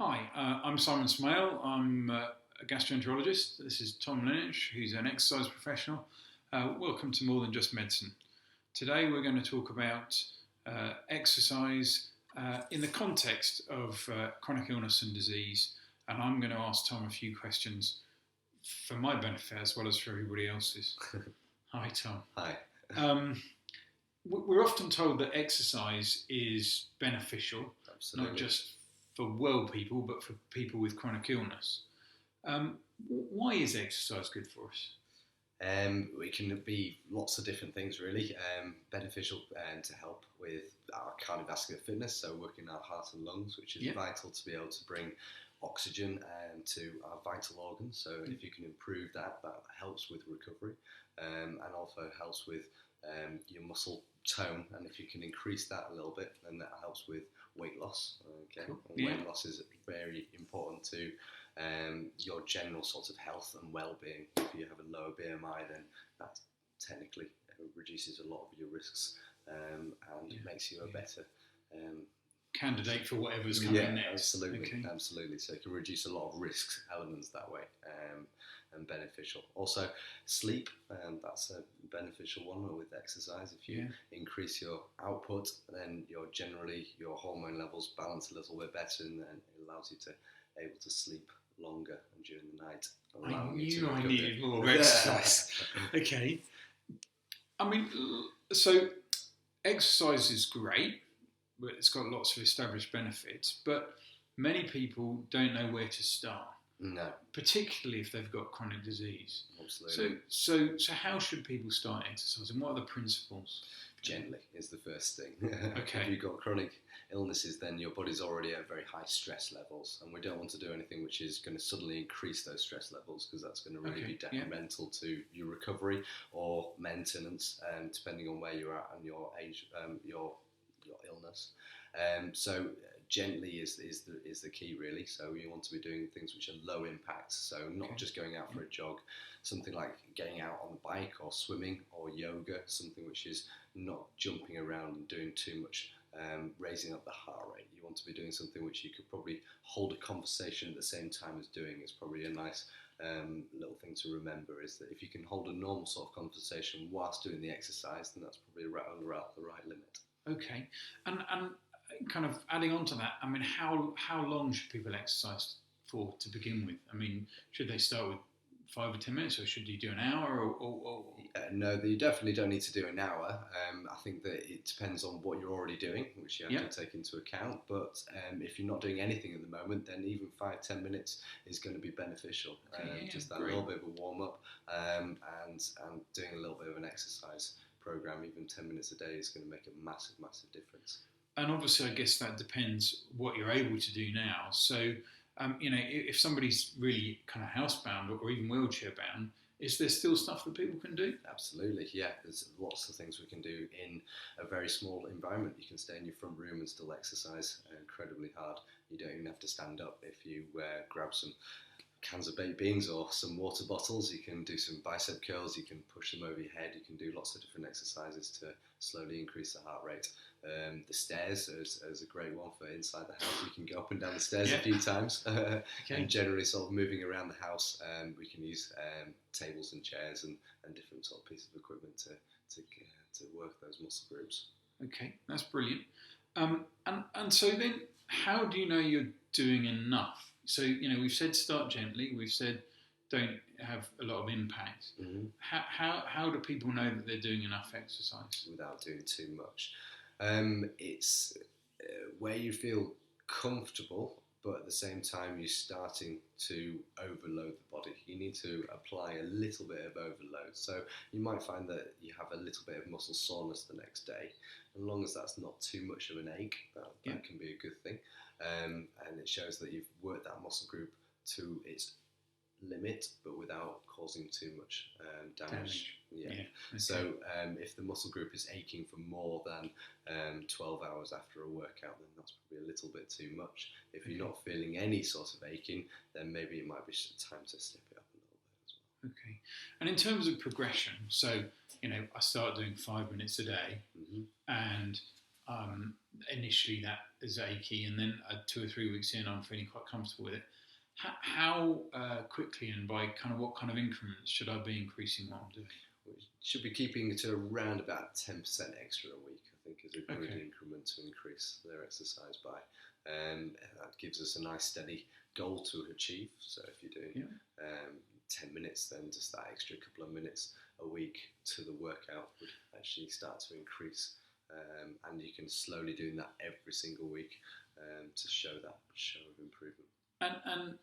Hi, I'm Simon Smale. I'm a gastroenterologist. This is Tom Lininsh, who's an exercise professional. Welcome to More Than Just Medicine. Today we're going to talk about exercise in the context of chronic illness and disease, and I'm going to ask Tom a few questions for my benefit as well as for everybody else's. Hi, Tom. Hi. We're often told that exercise is beneficial, Absolutely. not just for well people, but for people with chronic illness. Why is exercise good for us? It can be lots of different things, really. Beneficial to help with our cardiovascular fitness, so working our heart and lungs, which is vital to be able to bring oxygen to our vital organs. So if you can improve that, that helps with recovery, and also helps with your muscle tone. And if you can increase that a little bit, then that helps with weight loss. Okay, Cool. Weight loss is very important to your general sort of health and well-being. If you have a lower BMI, then that technically reduces a lot of your risks and makes you a better candidate for whatever's coming next. Absolutely. So it can reduce a lot of risks elements that way, and beneficial. Also, sleep, that's a beneficial one with exercise. If you increase your output, then your hormone levels balance a little bit better, and then it allows you to able to sleep longer and during the night. I knew I needed more exercise. Okay. I mean, so exercise is great. It's got lots of established benefits, but many people don't know where to start. No. Particularly if they've got chronic disease. Absolutely. So how should people start exercising? What are the principles? Gently is the first thing. Okay. If you've got chronic illnesses, then your body's already at very high stress levels, and we don't want to do anything which is going to suddenly increase those stress levels, because that's going to really be detrimental to your recovery or maintenance, depending on where you're at and your age, your illness. So gently is the key, really. So you want to be doing things which are low impact, so not just going out for a jog, something like getting out on the bike or swimming or yoga, something which is not jumping around and doing too much, raising up the heart rate. You want to be doing something which you could probably hold a conversation at the same time as doing. It's probably a nice little thing to remember, is that if you can hold a normal sort of conversation whilst doing the exercise, then that's probably around the right limit. Okay, and kind of adding on to that, I mean, how long should people exercise for to begin with? I mean, should they start with 5 or 10 minutes, or should you do an hour? Or... No, you definitely don't need to do an hour. I think that it depends on what you're already doing, which you have to take into account. But if you're not doing anything at the moment, then even 5-10 minutes is going to be beneficial. Just that little bit of a warm up, and doing a little bit of an exercise program, even 10 minutes a day, is going to make a massive difference. And obviously, I guess that depends what you're able to do now. So, if somebody's really kind of housebound or even wheelchair bound, is there still stuff that people can do? Absolutely, yeah. There's lots of things we can do in a very small environment. You can stay in your front room and still exercise incredibly hard. You don't even have to stand up. If you grab some cans of baked beans or some water bottles, you can do some bicep curls, you can push them over your head, you can do lots of different exercises to slowly increase the heart rate. The stairs is a great one for inside the house. You can go up and down the stairs a few times, and generally sort of moving around the house. We can use tables and chairs and different sort of pieces of equipment to work those muscle groups. Okay, that's brilliant. And so then, how do you know you're doing enough? So, we've said start gently, we've said don't have a lot of impact. Mm-hmm. How do people know that they're doing enough exercise? Without doing too much. It's where you feel comfortable, but at the same time you're starting to overload the body. You need to apply a little bit of overload. So you might find that you have a little bit of muscle soreness the next day. As long as that's not too much of an ache, that can be a good thing. And it shows that you've worked that muscle group to its limit, but without causing too much damage. Okay. So if the muscle group is aching for more than 12 hours after a workout, then that's probably a little bit too much. If you're not feeling any sort of aching, then maybe it might be time to step it up a little bit as well. Okay. And in terms of progression, so I start doing 5 minutes a day, and initially that is achy, and then 2 or 3 weeks in, I'm feeling quite comfortable with it. How quickly and by kind of what kind of increments should I be increasing what I'm doing? We should be keeping it to around about 10% extra a week, I think, is a good increment to increase their exercise by. That gives us a nice steady goal to achieve. So if you're doing 10 minutes, then just that extra couple of minutes a week to the workout would actually start to increase. And you can slowly doing that every single week to show of improvement. And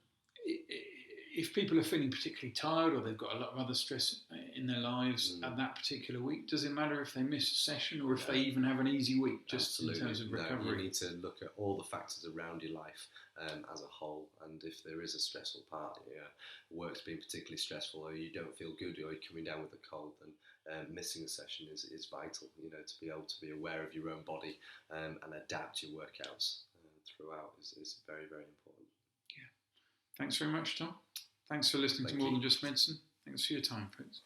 if people are feeling particularly tired or they've got a lot of other stress in their lives at that particular week, does it matter if they miss a session or if they even have an easy week, just in terms of recovery? No, you need to look at all the factors around your life as a whole, and if there is a stressful part, work's been particularly stressful, or you don't feel good, or you're coming down with a cold, then missing a session is vital, to be able to be aware of your own body and adapt your workouts throughout is very, very important. Thanks very much, Tom. Thanks for listening to More Than Just Medicine. Thanks for your time, folks.